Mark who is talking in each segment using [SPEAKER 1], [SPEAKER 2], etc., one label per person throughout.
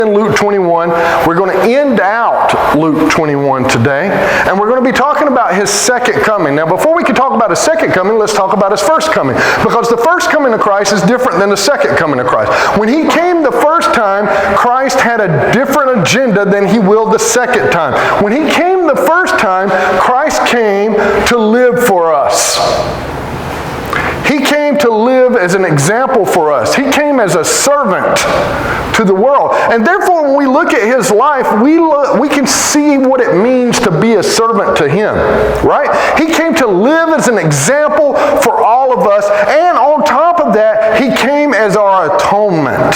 [SPEAKER 1] in Luke 21. We're going to end out Luke 21 today, and we're going to be talking about his second coming. Now, before we can talk about his second coming, let's talk about his first coming, because the first coming of Christ is different than the second coming of Christ. When he came the first time, Christ had a different agenda than he will the second time. When he came the first time, Christ came to live for us. He came to live as an example for us. He came as a servant to the world. And therefore, when we look at his life, we can see what it means to be a servant to him, right? He came to live as an example for all of us. And on top of that, he came as our atonement.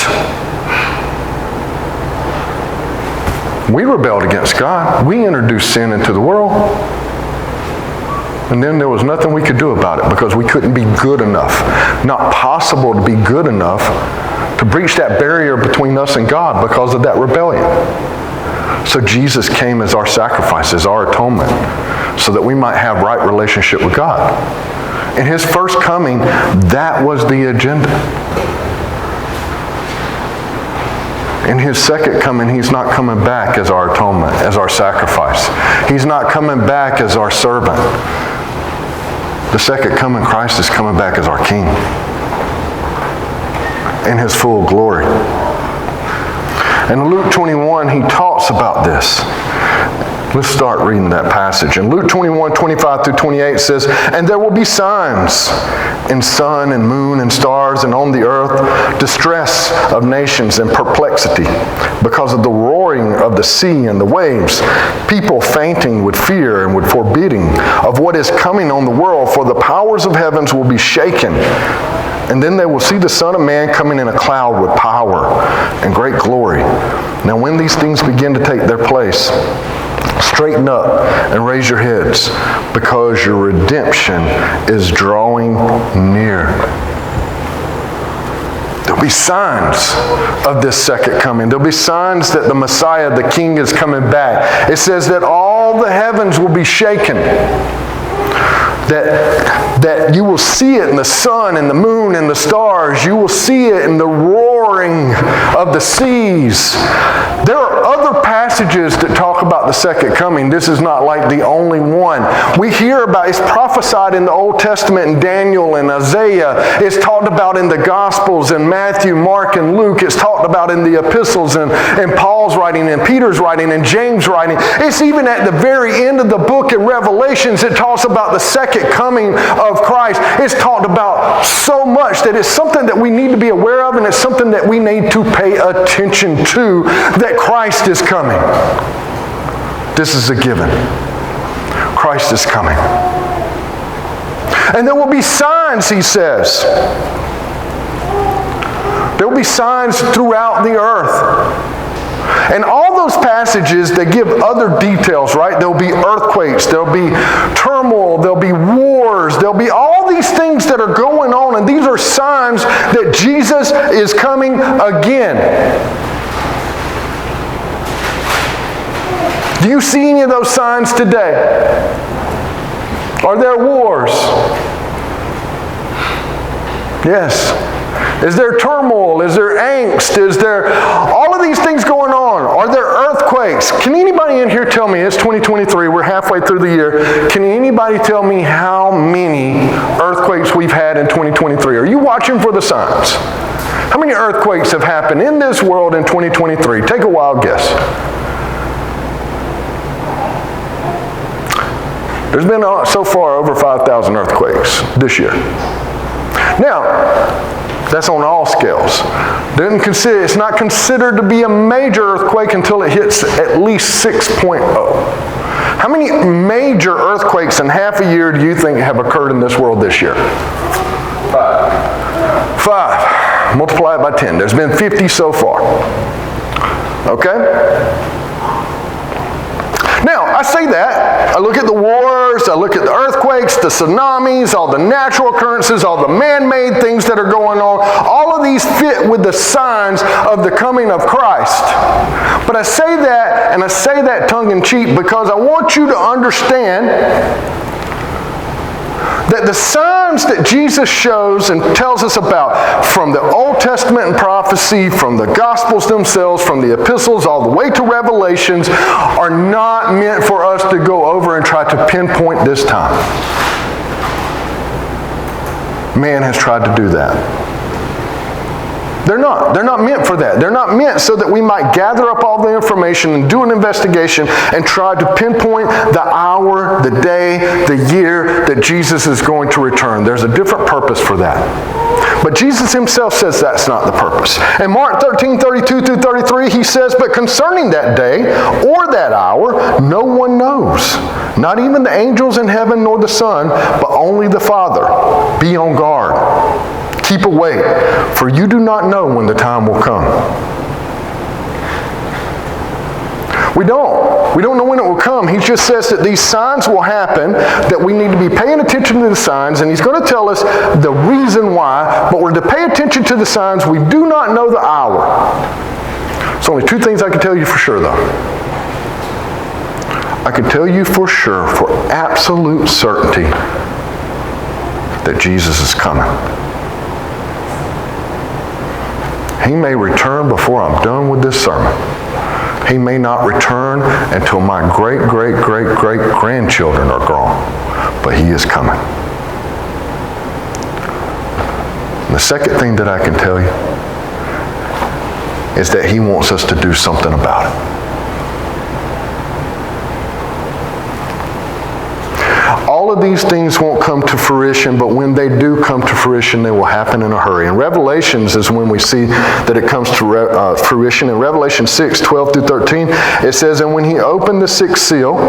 [SPEAKER 1] We rebelled against God. We introduced sin into the world. And then there was nothing we could do about it because we couldn't be good enough. Not possible to be good enough to breach that barrier between us and God because of that rebellion. So Jesus came as our sacrifice, as our atonement, so that we might have right relationship with God. In his first coming, that was the agenda. In his second coming, he's not coming back as our atonement, as our sacrifice. He's not coming back as our servant. The second coming, Christ is coming back as our King in his full glory. In Luke 21, he talks about this. Let's start reading that passage. In Luke 21, 25 through 28 says, "And there will be signs in sun and moon and stars, and on the earth distress of nations and perplexity, because of the roaring of the sea and the waves, people fainting with fear and with foreboding of what is coming on the world, for the powers of heavens will be shaken. And then they will see the Son of Man coming in a cloud with power and great glory. Now when these things begin to take their place, straighten up and raise your heads, because your redemption is drawing near." There'll be signs of this second coming. There'll be signs that the Messiah, the King, is coming back. It says that all the heavens will be shaken. That you will see it in the sun and the moon and the stars. You will see it in the roaring of the seas. There are other passages that talk about the second coming. This is not like the only one. We hear about, it's prophesied in the Old Testament in Daniel and Isaiah. It's talked about in the Gospels in Matthew, Mark, and Luke. It's talked about in the epistles and Paul's writing and Peter's writing and James' writing. It's even at the very end of the book in Revelations, it talks about the second coming of Christ. It's talked about so much that it's something that we need to be aware of, and it's something that we need to pay attention to, that Christ is coming. This is a given. Christ is coming. And there will be signs, he says. There will be signs throughout the earth. And all those passages, they give other details, right? There'll be earthquakes, there'll be turmoil, there'll be wars, there'll be all these things that are going on, and these are signs that Jesus is coming again. Do you see any of those signs today? Are there wars? Yes. Is there turmoil? Is there angst? Is there all of these things going on? Are there earthquakes? Can anybody in here tell me, it's 2023, we're halfway through the year, can anybody tell me how many earthquakes we've had in 2023? Are you watching for the signs? How many earthquakes have happened in this world in 2023? Take a wild guess. There's been so far over 5,000 earthquakes this year. Now, that's on all scales. It's not considered to be a major earthquake until it hits at least 6.0. How many major earthquakes in half a year do you think have occurred in this world this year? 5. Multiply it by 10. There's been 50 so far. Okay? Now, I say that. I look at the wars, I look at the earthquakes, the tsunamis, all the natural occurrences, all the man-made things that are going on. All of these fit with the signs of the coming of Christ. But I say that, and I say that tongue-in-cheek, because I want you to understand that the signs signs that Jesus shows and tells us about from the Old Testament and prophecy, from the Gospels themselves, from the epistles, all the way to Revelations, are not meant for us to go over and try to pinpoint this time. Man has tried to do that. They're not. They're not meant for that. They're not meant so that we might gather up all the information and do an investigation and try to pinpoint the hour, the day, the year that Jesus is going to return. There's a different purpose for that. But Jesus himself says that's not the purpose. In Mark 13:32-33, he says, "But concerning that day or that hour, no one knows, not even the angels in heaven nor the Son, but only the Father. Be on guard. Keep awake, for you do not know when the time will come." We don't know when it will come. He just says that these signs will happen, that we need to be paying attention to the signs, and he's going to tell us the reason why, but we're to pay attention to the signs. We do not know the hour. There's only two things I can tell you for sure, though. I can tell you for sure, for absolute certainty, that Jesus is coming. He may return before I'm done with this sermon. He may not return until my great-great-great-great-grandchildren are gone. But he is coming. And the second thing that I can tell you is that he wants us to do something about it. All of these things won't come to fruition, but when they do come to fruition, they will happen in a hurry. In Revelations is when we see that it comes to fruition. In Revelation 6:12-13, it says, "And when he opened the sixth seal,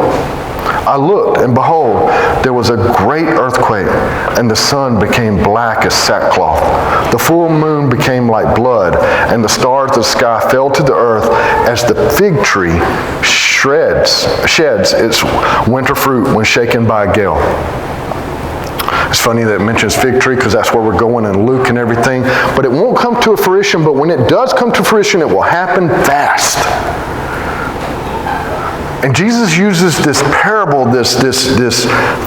[SPEAKER 1] I looked, and behold, there was a great earthquake, and the sun became black as sackcloth. The full moon became like blood, and the stars of the sky fell to the earth as the fig tree sheds its winter fruit when shaken by a gale." It's funny that it mentions fig tree because that's where we're going in Luke and everything. But it won't come to a fruition, but when it does come to fruition, it will happen fast. And Jesus uses this parable, this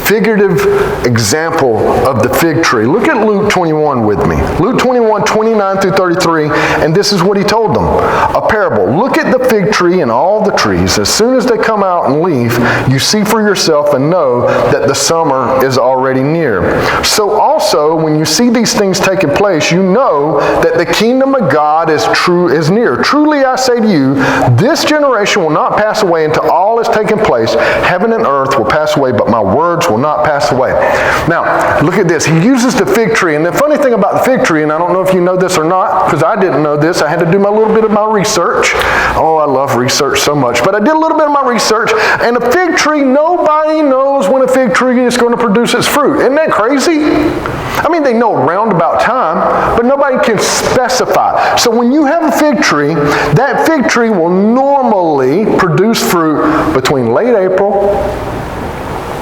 [SPEAKER 1] figurative example of the fig tree. Look at Luke 21 with me. Luke 21, 29-33, and this is what he told them. A parable. "Look at the fig tree and all the trees. As soon as they come out and leaf, you see for yourself and know that the summer is already near. So also, when you see these things taking place, you know that the kingdom of God is near. Truly I say to you, this generation will not pass away until all is taken place. Heaven and earth will pass away, but my words will not pass away." Now, look at this. He uses the fig tree. And the funny thing about the fig tree, and I don't know if you know this or not, because I didn't know this. I had to do my little bit of my research. Oh, I love research so much. But I did a little bit of my research. And a fig tree, nobody knows when a fig tree is going to produce its fruit. Isn't that crazy? I mean, they know around about time, but nobody can specify. So when you have a fig tree, that fig tree will normally produce fruit between late April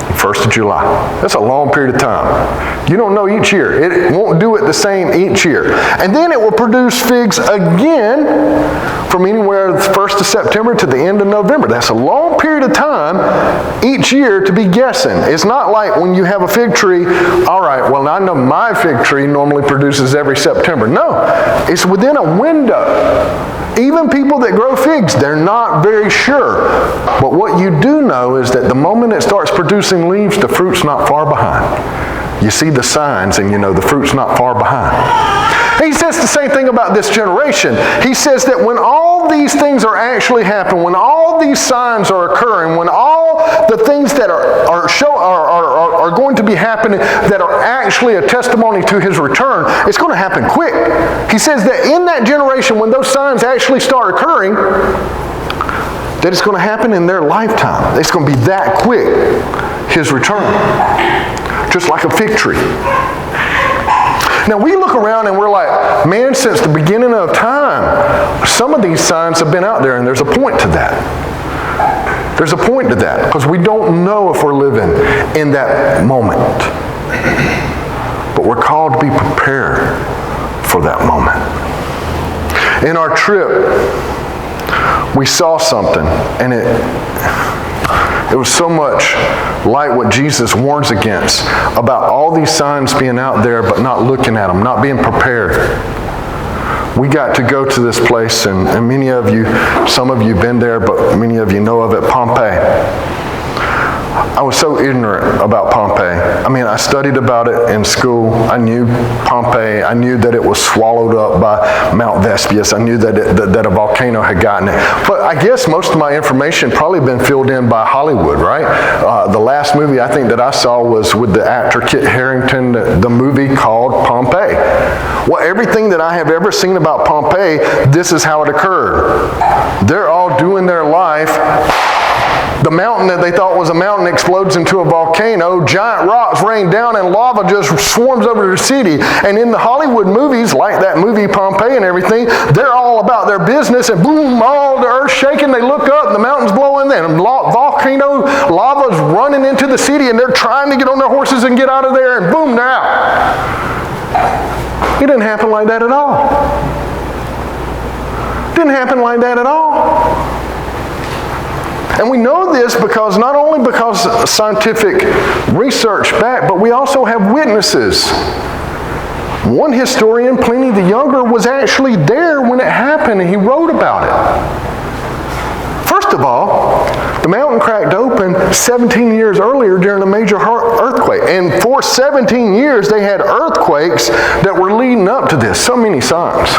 [SPEAKER 1] and 1st of July. That's a long period of time. You don't know each year. It won't do it the same each year. And then it will produce figs again from anywhere the 1st of September to the end of November. That's a long period of time each year to be guessing. It's not like when you have a fig tree, all right, well, I know my fig tree normally produces every September. No, it's within a window. Even people that grow figs, they're not very sure. But what you do know is that the moment it starts producing leaves, the fruit's not far behind. You see the signs and you know the fruit's not far behind. He says the same thing about this generation. He says that when all these things are actually happening, when all these signs are occurring, when all the things that are going to be happening that are actually a testimony to his return, it's going to happen quick. He says that in that generation, when those signs actually start occurring, that it's going to happen in their lifetime. It's going to be that quick, his return. Just like a fig tree. Now we look around and we're like, man, since the beginning of time, some of these signs have been out there, and there's a point to that. There's a point to that, because we don't know if we're living in that moment. But we're called to be prepared for that moment. In our trip, we saw something, and It was so much like what Jesus warns against, about all these signs being out there but not looking at them, not being prepared. We got to go to this place, and many of you, some of you have been there, but many of you know of it, Pompeii. I was so ignorant about Pompeii. I mean, I studied about it in school. I knew Pompeii. I knew that it was swallowed up by Mount Vesuvius. I knew that a volcano had gotten it. But I guess most of my information probably been filled in by Hollywood, right? The last movie I think that I saw was with the actor Kit Harington, the movie called Pompeii. Well, everything that I have ever seen about Pompeii, this is how it occurred. They're all doing their life. The mountain that they thought was a mountain explodes into a volcano. Giant rocks rain down and lava just swarms over the city. And in the Hollywood movies, like that movie Pompeii and everything, they're all about their business, and boom, all the earth's shaking. They look up, and the mountain's blowing, and volcano lava's running into the city, and they're trying to get on their horses and get out of there, and boom, they're out. It didn't happen like that at all. It didn't happen like that at all. And we know this because not only because scientific research back, but we also have witnesses. One historian, Pliny the Younger, was actually there when it happened, and he wrote about it. First of all, the mountain cracked open 17 years earlier during a major earthquake. And for 17 years, they had earthquakes that were leading up to this. So many signs.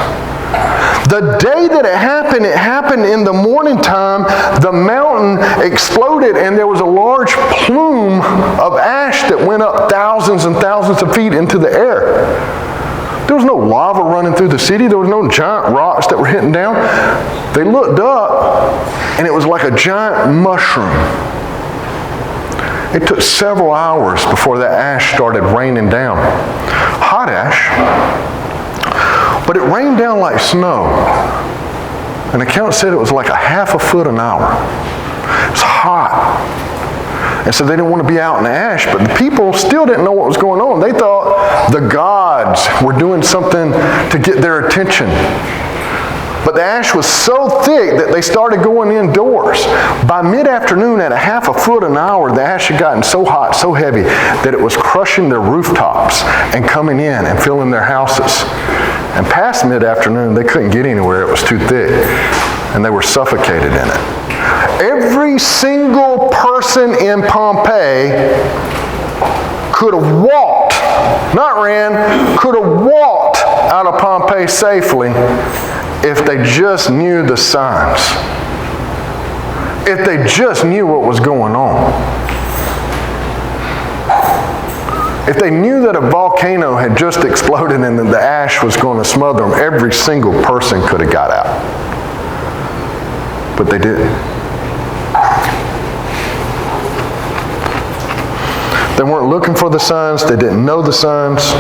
[SPEAKER 1] The day that it happened in the morning time. The mountain exploded, and there was a large plume of ash that went up thousands and thousands of feet into the air. There was no lava running through the city. There was no giant rocks that were hitting down. They looked up, and it was like a giant mushroom. It took several hours before that ash started raining down. Hot ash. But it rained down like snow. An account said it was like a half a foot an hour. It was hot. And so they didn't want to be out in the ash, but the people still didn't know what was going on. They thought the gods were doing something to get their attention. But the ash was so thick that they started going indoors. By mid-afternoon, at a half a foot an hour, the ash had gotten so hot, so heavy, that it was crushing their rooftops and coming in and filling their houses. And past mid-afternoon, they couldn't get anywhere. It was too thick. And they were suffocated in it. Every single person in Pompeii could have walked, not ran, could have walked out of Pompeii safely if they just knew the signs. If they just knew what was going on. If they knew that a volcano had just exploded and that the ash was going to smother them, every single person could have got out. But they didn't. They weren't looking for the signs. They didn't know the signs.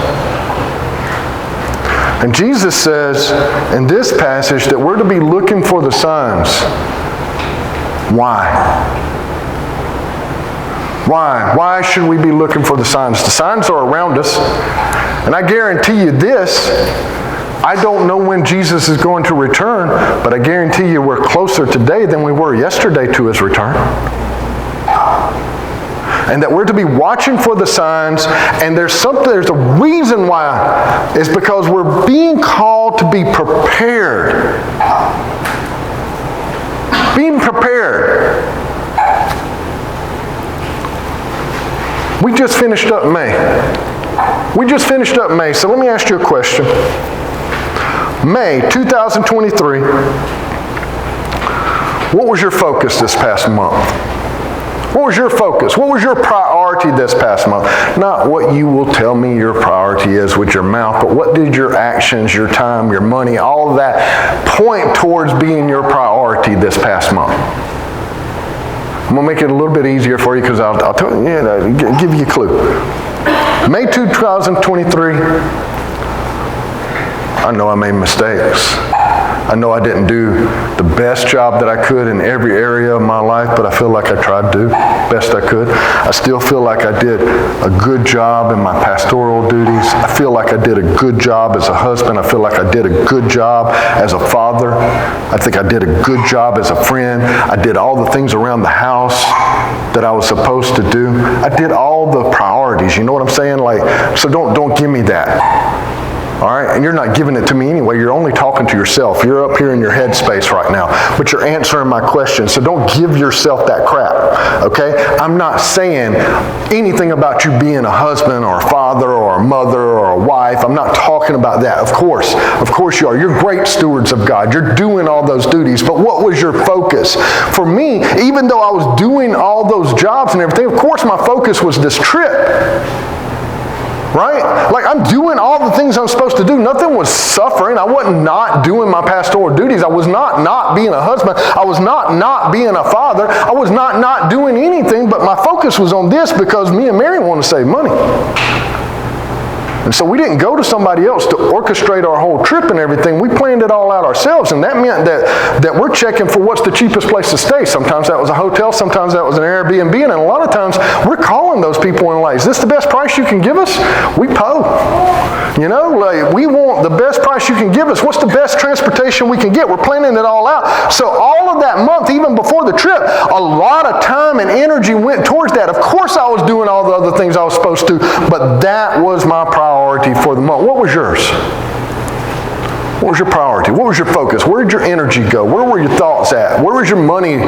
[SPEAKER 1] And Jesus says in this passage that we're to be looking for the signs. Why? Why? Why should we be looking for the signs? The signs are around us. And I guarantee you this, I don't know when Jesus is going to return, but I guarantee you we're closer today than we were yesterday to his return. And that we're to be watching for the signs, and there's a reason why. It's because we're being called to be prepared. Being prepared. We just finished up May. So let me ask you a question. May 2023. What was your focus this past month? What was your focus? What was your priority this past month? Not what you will tell me your priority is with your mouth, but what did your actions, your time, your money, all of that point towards being your priority this past month? I'm going to make it a little bit easier for you because I'll give you a clue. May 2023, I know I made mistakes. I know I didn't do the best job that I could in every area of my life, but I feel like I tried to do best I could. I still feel like I did a good job in my pastoral duties. I feel like I did a good job as a husband. I feel like I did a good job as a father. I think I did a good job as a friend. I did all the things around the house. that I was supposed to do. I did all the priorities. You know what I'm saying? So don't give me that. All right? And you're not giving it to me anyway. You're only talking to yourself. You're up here in your headspace right now. But you're answering my question. So don't give yourself that crap. Okay? I'm not saying anything about you being a husband or a father or a mother or a wife. I'm not talking about that. Of course you are. You're great stewards of God. You're doing all those duties. But what was your focus? For me, even though I was doing all those jobs and everything, of course my focus was this trip. Right? I'm doing all the things I'm supposed to do. Nothing was suffering. I wasn't not doing my pastoral duties. I was not being a husband. I was not being a father. I was not doing anything, but my focus was on this because me and Mary want to save money. And so we didn't go to somebody else to orchestrate our whole trip and everything. We planned it all out ourselves, and that meant that we're checking for what's the cheapest place to stay. Sometimes that was a hotel, sometimes that was an Airbnb, and a lot of times we're calling those people and is this the best price you can give us? We we want the best price you can give us. What's the best transportation we can get? We're planning it all out. So all of that month, even before the trip, a lot of time and energy went towards that. Of course I was doing all the other things I was supposed to, but that was my priority for the month. What was yours? What was your priority? What was your focus? Where did your energy go? Where were your thoughts at? Where was your money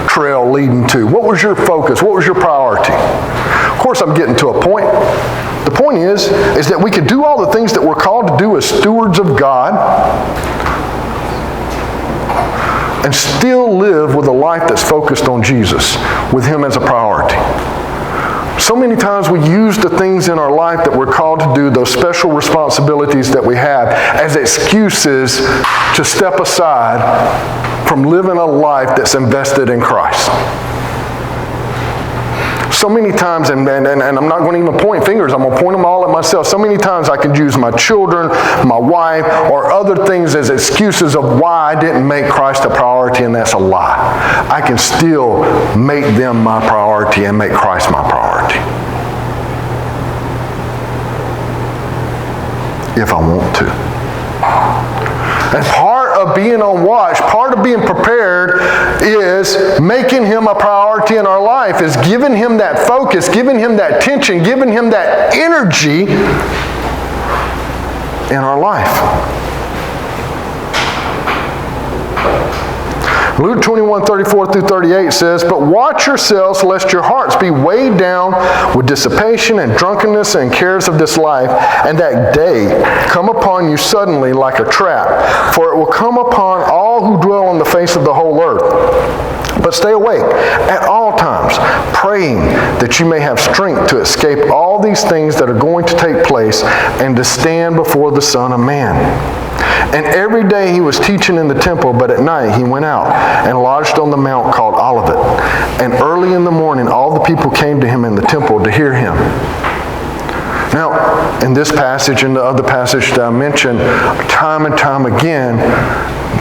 [SPEAKER 1] trail leading to? What was your focus? What was your priority? Of course, I'm getting to a point. The point is that we can do all the things that we're called to do as stewards of God and still live with a life that's focused on Jesus, with Him as a priority. So many times we use the things in our life that we're called to do, those special responsibilities that we have, as excuses to step aside from living a life that's invested in Christ. So many times, and I'm not going to even point fingers, I'm going to point them all at myself. So many times I could use my children, my wife, or other things as excuses of why I didn't make Christ a priority, and that's a lie. I can still make them my priority and make Christ my priority. If I want to. And part of being on watch, part of being prepared is making Him a priority in our life, is giving Him that focus, giving Him that attention, giving Him that energy in our life. Luke 21:34-38 says, "But watch yourselves, lest your hearts be weighed down with dissipation and drunkenness and cares of this life, and that day come upon you suddenly like a trap. For it will come upon all who dwell on the face of the whole earth. But stay awake at all times, praying that you may have strength to escape all these things that are going to take place and to stand before the Son of Man." And every day he was teaching in the temple, but at night he went out and lodged on the mount called Olivet. And early in the morning all the people came to him in the temple to hear him. Now, in this passage and the other passage that I mentioned, time and time again,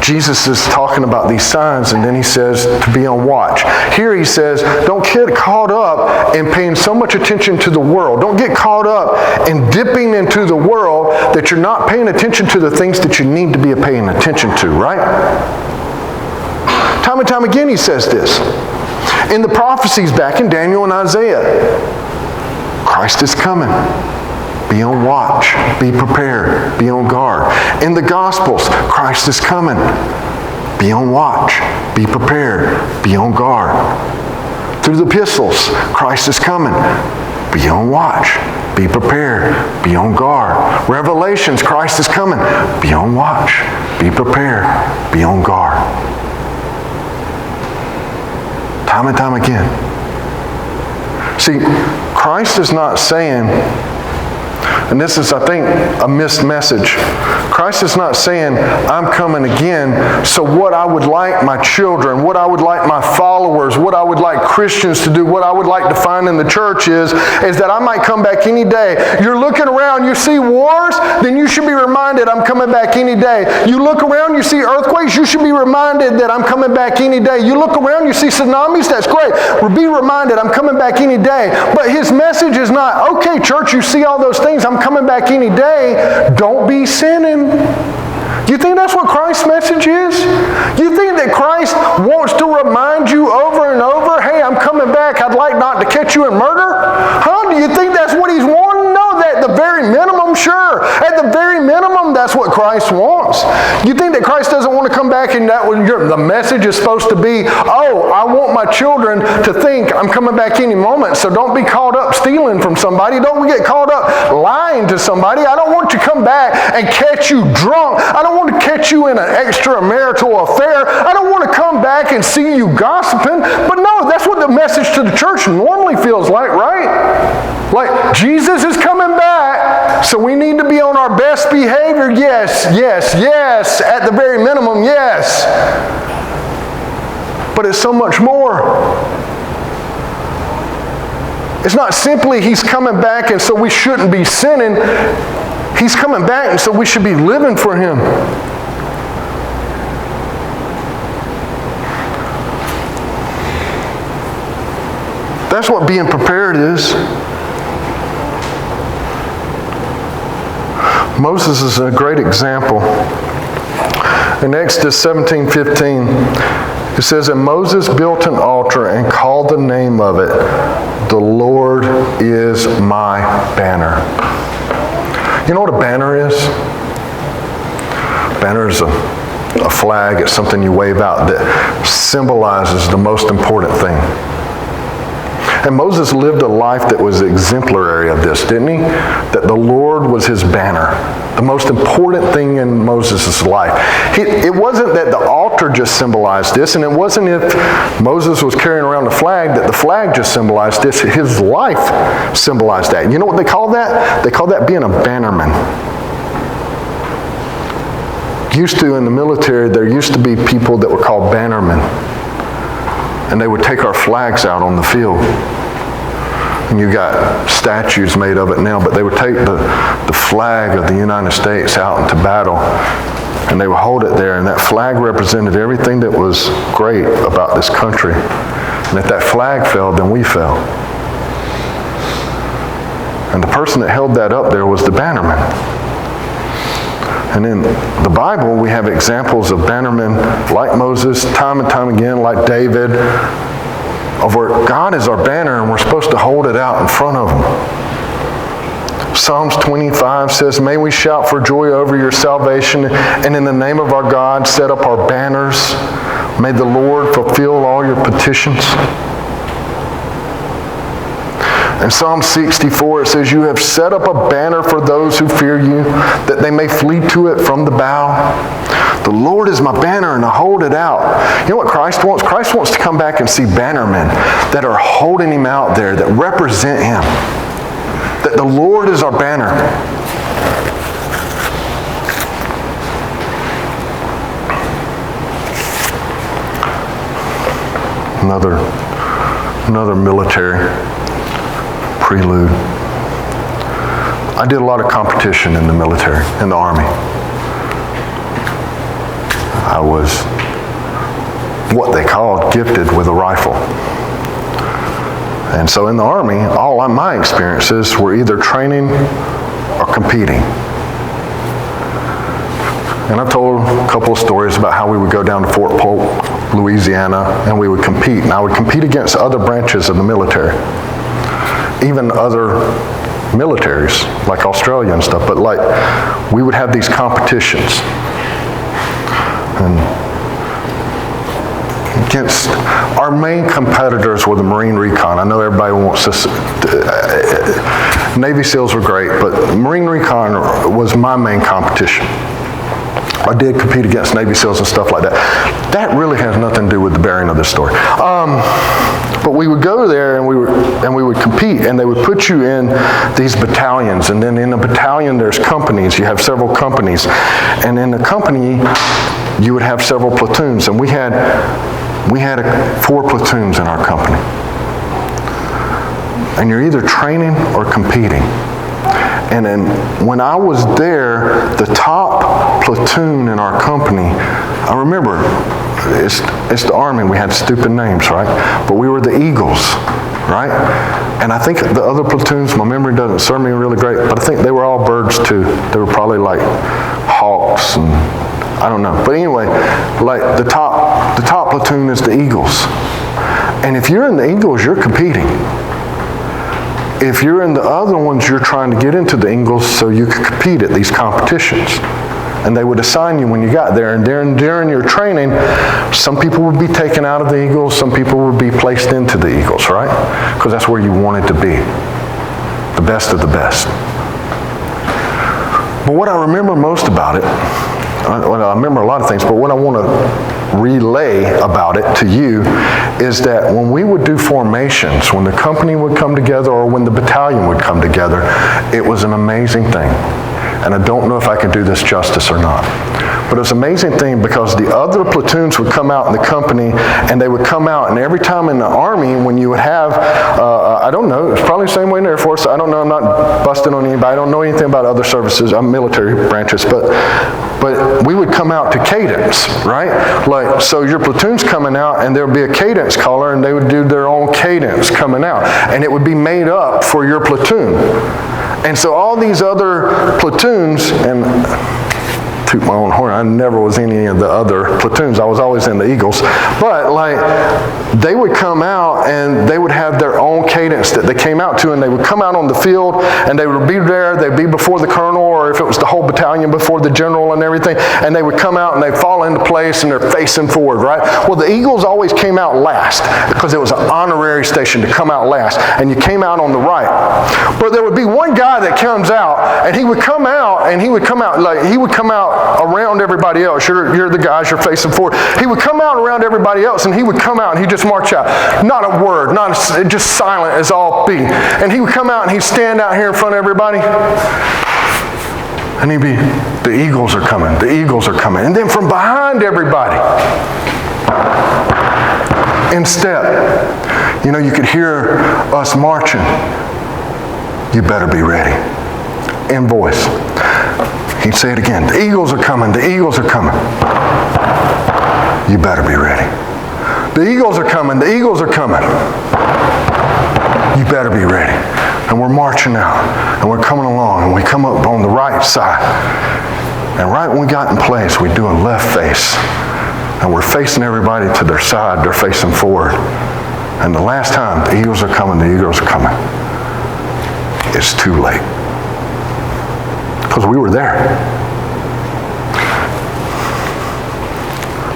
[SPEAKER 1] Jesus is talking about these signs, and then he says to be on watch. Here he says, don't get caught up in paying so much attention to the world. Don't get caught up in dipping into the world that you're not paying attention to the things that you need to be paying attention to, right? Time and time again he says this. In the prophecies back in Daniel and Isaiah, Christ is coming. Be on watch. Be prepared. Be on guard. In the Gospels, Christ is coming. Be on watch. Be prepared. Be on guard. Through the epistles, Christ is coming. Be on watch. Be prepared. Be on guard. Revelations, Christ is coming. Be on watch. Be prepared. Be on guard. Time and time again. See, Christ is not saying, and this is, I think, a missed message. Christ is not saying, I'm coming again, so what I would like my children, what I would like my followers, what I would like Christians to do, what I would like to find in the church is that I might come back any day. You're looking around, you see wars, then you should be reminded I'm coming back any day. You look around, you see earthquakes, you should be reminded that I'm coming back any day. You look around, you see tsunamis, that's great. Be reminded I'm coming back any day. But his message is not, okay, church, you see all those things, I'm coming back any day. Don't be sinning. You think that's what Christ's message is? You think that Christ wants to remind you over and over, hey, I'm coming back. I'd like to you and murder? Huh? Do you think that's what he's wanting? No, at the very minimum, sure. At the very minimum, that's what Christ wants. You think that Christ doesn't want to come back and the message is supposed to be, oh, I want my children to think I'm coming back any moment, so don't be caught up stealing from somebody. Don't get caught up lying to somebody. I don't want to come back and catch you drunk. I don't want to catch you in an extramarital affair. I don't want to come back and see you gossiping. But no, that's what the message to the church normally feels like, right? Like, Jesus is coming back, so we need to be on our best behavior. Yes, yes, yes. At the very minimum, yes. But it's so much more. It's not simply he's coming back and so we shouldn't be sinning. He's coming back and so we should be living for him. That's what being prepared is. Moses is a great example. In Exodus 17:15, it says, and Moses built an altar and called the name of it, the Lord is my banner. You know what a banner is? Banner is a flag. It's something you wave out that symbolizes the most important thing. And Moses lived a life that was exemplary of this, didn't he? That the Lord was his banner. The most important thing in Moses' life. It wasn't that the altar just symbolized this, and it wasn't if Moses was carrying around the flag that the flag just symbolized this. His life symbolized that. You know what they call that? They call that being a bannerman. Used to in the military, there used to be people that were called bannermen. And they would take our flags out on the field. And you got statues made of it now, but they would take the flag of the United States out into battle, and they would hold it there, and that flag represented everything that was great about this country. And if that flag fell, then we fell. And the person that held that up there was the bannerman. And in the Bible, we have examples of bannermen like Moses, time and time again, like David, of where God is our banner and we're supposed to hold it out in front of him. Psalms 25 says, may we shout for joy over your salvation, and in the name of our God set up our banners. May the Lord fulfill all your petitions. In Psalm 64, it says, you have set up a banner for those who fear you, that they may flee to it from the bow. The Lord is my banner, and I hold it out. You know what Christ wants? Christ wants to come back and see bannermen that are holding him out there, that represent him. That the Lord is our banner. Another military prelude. I did a lot of competition in the military, in the Army. I was what they called gifted with a rifle. And so in the Army, all of my experiences were either training or competing. And I've told a couple of stories about how we would go down to Fort Polk, Louisiana, and we would compete. And I would compete against other branches of the military. Even other militaries, like Australia and stuff, but like, we would have these competitions. And against, our main competitors were the Marine Recon. I know everybody wants this, Navy SEALs were great, but Marine Recon was my main competition. I did compete against Navy SEALs and stuff like that. That really has nothing to do with the bearing of this story. But we would go there and we would compete, and they would put you in these battalions, and then in a battalion there's companies. You have several companies, and in the company you would have several platoons, and we had 4 platoons in our company. And you're either training or competing. And then when I was there, the top platoon in our company, I remember, it's the Army, we had stupid names, right? But we were the Eagles, right? And I think the other platoons, my memory doesn't serve me really great, but I think they were all birds too. They were probably like hawks, and I don't know. But anyway, like the top platoon is the Eagles. And if you're in the Eagles, you're competing. if you're in the other ones, you're trying to get into the Eagles so you can compete at these competitions. And they would assign you when you got there. And during your training, some people would be taken out of the Eagles, some people would be placed into the Eagles, right? Because that's where you wanted to be. The best of the best. But what I remember most about it, I remember a lot of things, but what I want to relay about it to you is that when we would do formations, when the company would come together or when the battalion would come together, it was an amazing thing. And I don't know if I can do this justice or not. But it was an amazing thing because the other platoons would come out in the company, and they would come out, and every time in the Army, when you would have, I don't know, it's probably the same way in the Air Force. I don't know, I'm not busting on anybody. I don't know anything about other services, military branches, but we would come out to cadence, right? Like, so your platoon's coming out, and there would be a cadence caller, and they would do their own cadence coming out, and it would be made up for your platoon. And so all these other platoons, and toot my own horn, I never was in any of the other platoons. I was always in the Eagles. But like, they would come out and they would have their own cadence that they came out to, and they would come out on the field and they would be there, they'd be before the colonel, or if it was the whole battalion before the general and everything, and they would come out and they'd fall into place and they're facing forward, right? Well, the Eagles always came out last because it was an honorary station to come out last, and you came out on the right. But there would be one guy that comes out, and he would come out around everybody else. You're the guys, you're facing forward. He would come out around everybody else, and he would come out and he'd just march out. Not a word, just silent as all be. And he would come out and he'd stand out here in front of everybody. And he'd be, the Eagles are coming, the Eagles are coming. And then from behind everybody, in step, you could hear us marching. You better be ready. In voice. He'd say it again. The Eagles are coming. The Eagles are coming. You better be ready. The Eagles are coming. The Eagles are coming. You better be ready. And we're marching out. And we're coming along. And we come up on the right side. And right when we got in place, we do a left face. And we're facing everybody to their side. They're facing forward. And the last time, the Eagles are coming. The Eagles are coming. It's too late. Because we were there.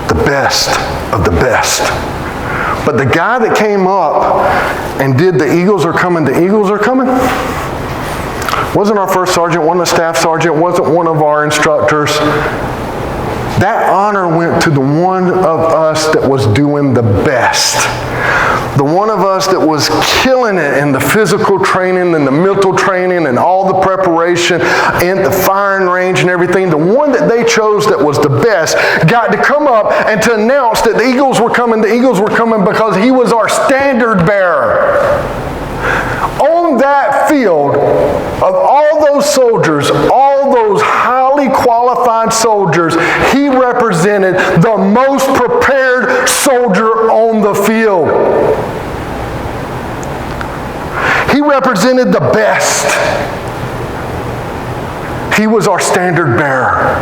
[SPEAKER 1] The best of the best. But the guy that came up and did the Eagles are coming, the Eagles are coming, wasn't our first sergeant, wasn't a staff sergeant, wasn't one of our instructors. That honor went to the one of us that was doing the best. The one of us that was killing it in the physical training and the mental training and all the preparation and the firing range and everything, the one that they chose that was the best got to come up and to announce that the Eagles were coming because he was our standard bearer. On that field, of all those soldiers, all those highly qualified soldiers, he represented the most prepared soldier on the field. He represented the best. He was our standard bearer.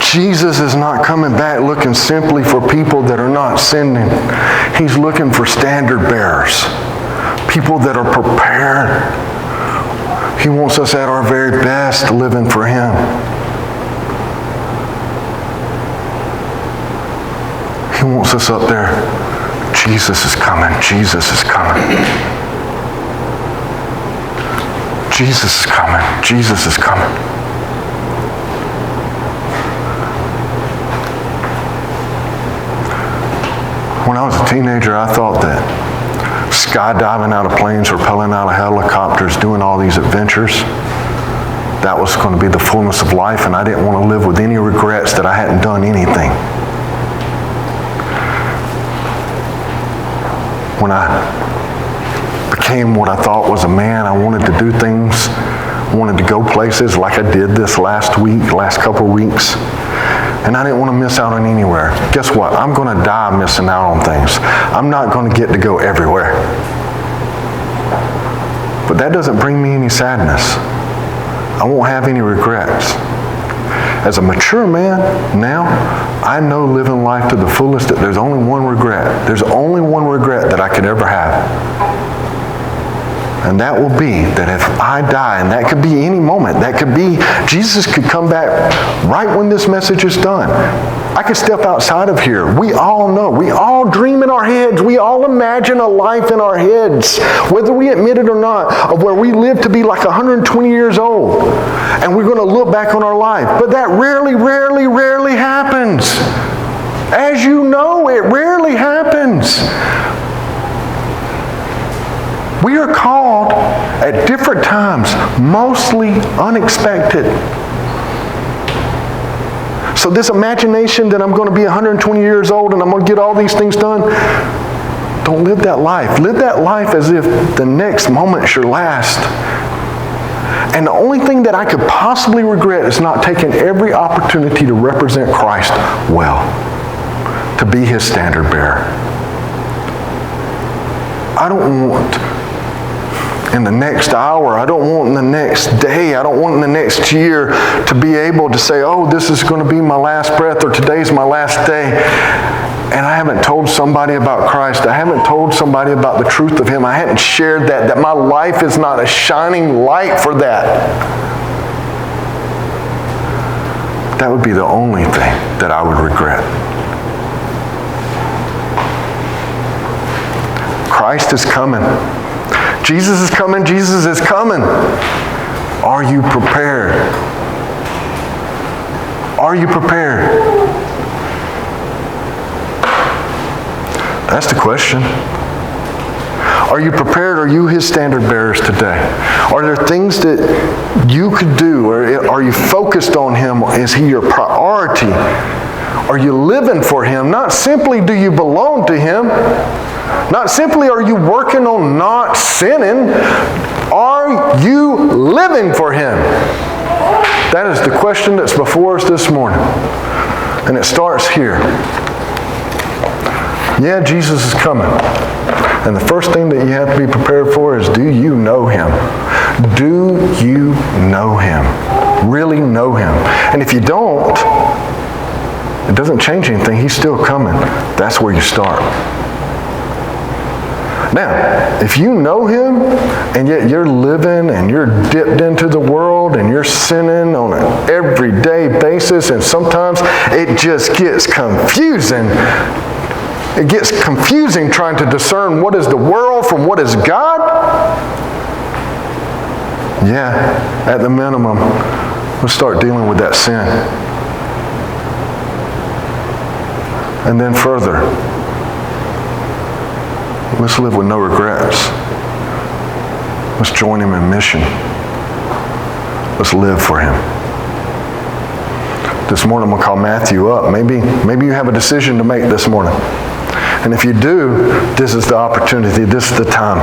[SPEAKER 1] Jesus is not coming back looking simply for people that are not sinning. He's looking for standard bearers. People that are prepared. He wants us at our very best living for Him. He wants us up there. Jesus is coming. Jesus is coming. Jesus is coming. Jesus is coming. When I was a teenager, I thought that skydiving out of planes, rappelling out of helicopters, doing all these adventures, that was going to be the fullness of life, and I didn't want to live with any regrets that I hadn't done anything. When I became what I thought was a man, I wanted to do things, wanted to go places like I did this last couple weeks. And I didn't want to miss out on anywhere. Guess what? I'm going to die missing out on things. I'm not going to get to go everywhere. But that doesn't bring me any sadness. I won't have any regrets. as a mature man now, I know living life to the fullest that there's only one regret. There's only one regret that I could ever have. And that will be that if I die, and that could be any moment, that could be, Jesus could come back right when this message is done. I could step outside of here. We all know, we all dream in our heads, we all imagine a life in our heads, whether we admit it or not, of where we live to be like 120 years old. And we're going to look back on our life. But that rarely happens. As you know, it rarely happens. We are called at different times, mostly unexpected. So this imagination that I'm going to be 120 years old and I'm going to get all these things done, don't live that life. Live that life as if the next moment's your last. And the only thing that I could possibly regret is not taking every opportunity to represent Christ well, to be His standard bearer. I don't want in the next hour, I don't want in the next day, I don't want in the next year to be able to say, oh, this is going to be my last breath, or today's my last day, and I haven't told somebody about Christ. I haven't told somebody about the truth of Him. I hadn't shared that my life is not a shining light for that. That would be the only thing that I would regret. Christ is coming. Jesus is coming. Jesus is coming. Are you prepared? Are you prepared? That's the question. Are you prepared? Are you His standard bearers today? Are there things that you could do? Or are you focused on Him? Is He your priority? Are you living for Him? Not simply do you belong to Him. Not simply are you working on not sinning. Are you living for Him? That is the question that's before us this morning. And it starts here. Yeah, Jesus is coming. And the first thing that you have to be prepared for is, do you know Him? Do you know Him? Really know Him? And if you don't, it doesn't change anything. He's still coming. That's where you start. Now, if you know Him, and yet you're living and you're dipped into the world and you're sinning on an everyday basis, and sometimes it just gets confusing. It gets confusing trying to discern what is the world from what is God. Yeah, at the minimum, we'll start dealing with that sin. And then further, let's live with no regrets. Let's join Him in mission. Let's live for Him. This morning I'm going to call Matthew up. Maybe you have a decision to make this morning. And if you do, this is the opportunity. This is the time.